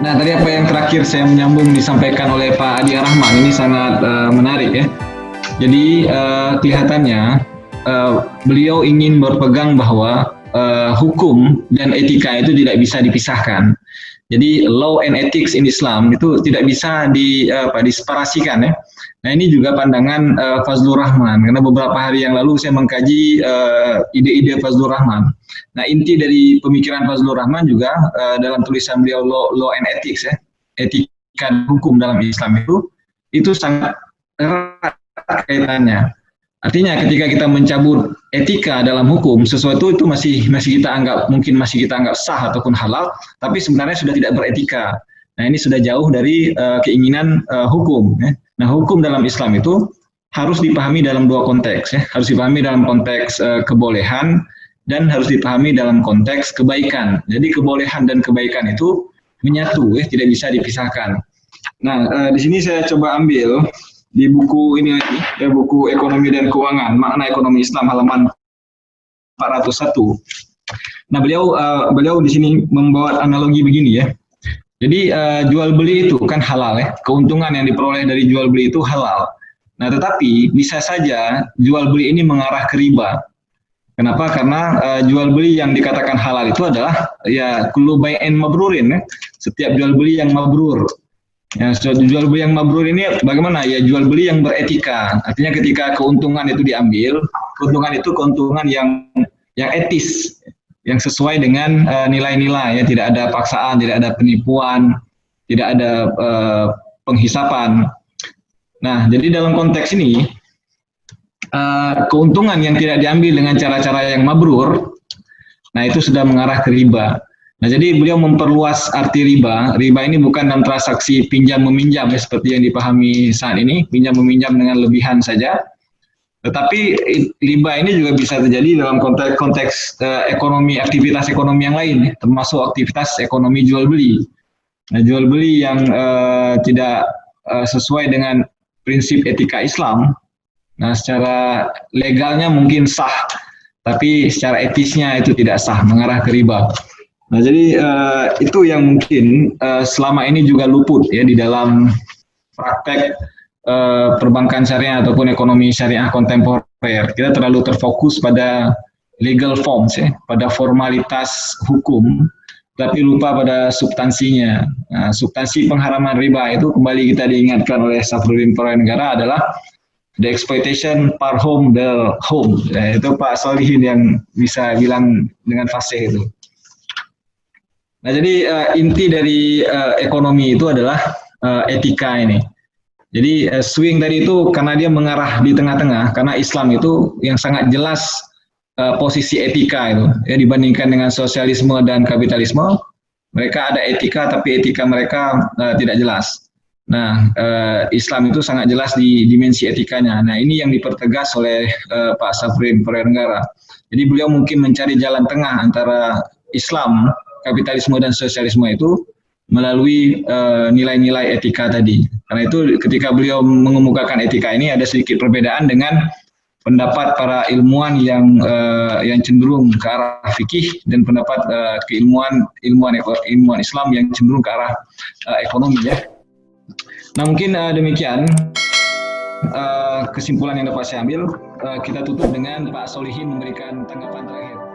Nah, tadi apa yang terakhir saya menyambung disampaikan oleh Pak Adi Rahman ini sangat menarik ya. Jadi kelihatannya beliau ingin berpegang bahwa hukum dan etika itu tidak bisa dipisahkan. Jadi law and ethics in Islam itu tidak bisa diseparasikan ya. Nah ini juga pandangan Fazlur Rahman karena beberapa hari yang lalu saya mengkaji ide-ide Fazlur Rahman. Nah inti dari pemikiran Fazlur Rahman juga dalam tulisan beliau law and ethics ya, etika dan hukum dalam Islam itu sangat erat kaitannya. Artinya ketika kita mencabut etika dalam hukum, sesuatu itu masih kita anggap sah ataupun halal, tapi sebenarnya sudah tidak beretika. Nah ini sudah jauh dari keinginan hukum. Ya. Nah hukum dalam Islam itu harus dipahami dalam dua konteks, ya. Harus dipahami dalam konteks kebolehan dan harus dipahami dalam konteks kebaikan. Jadi kebolehan dan kebaikan itu menyatu, ya, tidak bisa dipisahkan. Nah di sini saya coba ambil di buku ini lagi, ya, buku Ekonomi dan Keuangan, Makna Ekonomi Islam halaman 401. Nah, beliau di sini membawa analogi begini ya. Jadi jual beli itu kan halal ya, keuntungan yang diperoleh dari jual beli itu halal. Nah, tetapi bisa saja jual beli ini mengarah ke riba. Kenapa? Karena jual beli yang dikatakan halal itu adalah ya kullu bai'in mabrurin ya. Setiap jual beli yang mabrur. Ya, jual beli yang mabrur ini bagaimana? Ya jual beli yang beretika. Artinya ketika keuntungan itu diambil, keuntungan itu keuntungan yang etis, yang sesuai dengan nilai-nilai. Ya tidak ada paksaan, tidak ada penipuan, tidak ada penghisapan. Nah, jadi dalam konteks ini keuntungan yang tidak diambil dengan cara-cara yang mabrur, nah itu sudah mengarah ke riba. Nah, jadi beliau memperluas arti riba. Riba ini bukan dalam transaksi pinjam-meminjam ya, seperti yang dipahami saat ini, pinjam-meminjam dengan lebihan saja. Tetapi riba ini juga bisa terjadi dalam konteks ekonomi, aktivitas ekonomi yang lain, ya, termasuk aktivitas ekonomi jual-beli. Nah, jual-beli yang tidak sesuai dengan prinsip etika Islam, nah secara legalnya mungkin sah, tapi secara etisnya itu tidak sah, mengarah ke riba. Nah, jadi itu yang mungkin selama ini juga luput ya di dalam praktek perbankan syariah ataupun ekonomi syariah kontemporer. Kita terlalu terfokus pada legal forms ya, pada formalitas hukum, tapi lupa pada substansinya. Nah, substansi pengharaman riba itu kembali kita diingatkan oleh Safruddin Purwanegara adalah the exploitation par home del home. Nah, itu Pak Solihin yang bisa bilang dengan fasih itu. Nah, jadi inti dari ekonomi itu adalah etika ini. Jadi swing tadi itu karena dia mengarah di tengah-tengah, karena Islam itu yang sangat jelas posisi etika itu, ya dibandingkan dengan sosialisme dan kapitalisme, mereka ada etika tapi etika mereka tidak jelas. Nah, Islam itu sangat jelas di dimensi etikanya. Nah, ini yang dipertegas oleh Pak Safruddin Purwanegara. Jadi beliau mungkin mencari jalan tengah antara Islam, kapitalisme dan sosialisme itu melalui nilai-nilai etika tadi. Karena itu ketika beliau mengemukakan etika ini ada sedikit perbedaan dengan pendapat para ilmuwan yang cenderung ke arah fikih dan pendapat ilmuwan Islam yang cenderung ke arah ekonomi ya. Nah mungkin demikian kesimpulan yang dapat saya ambil. Kita tutup dengan Pak Solihin memberikan tanggapan terakhir.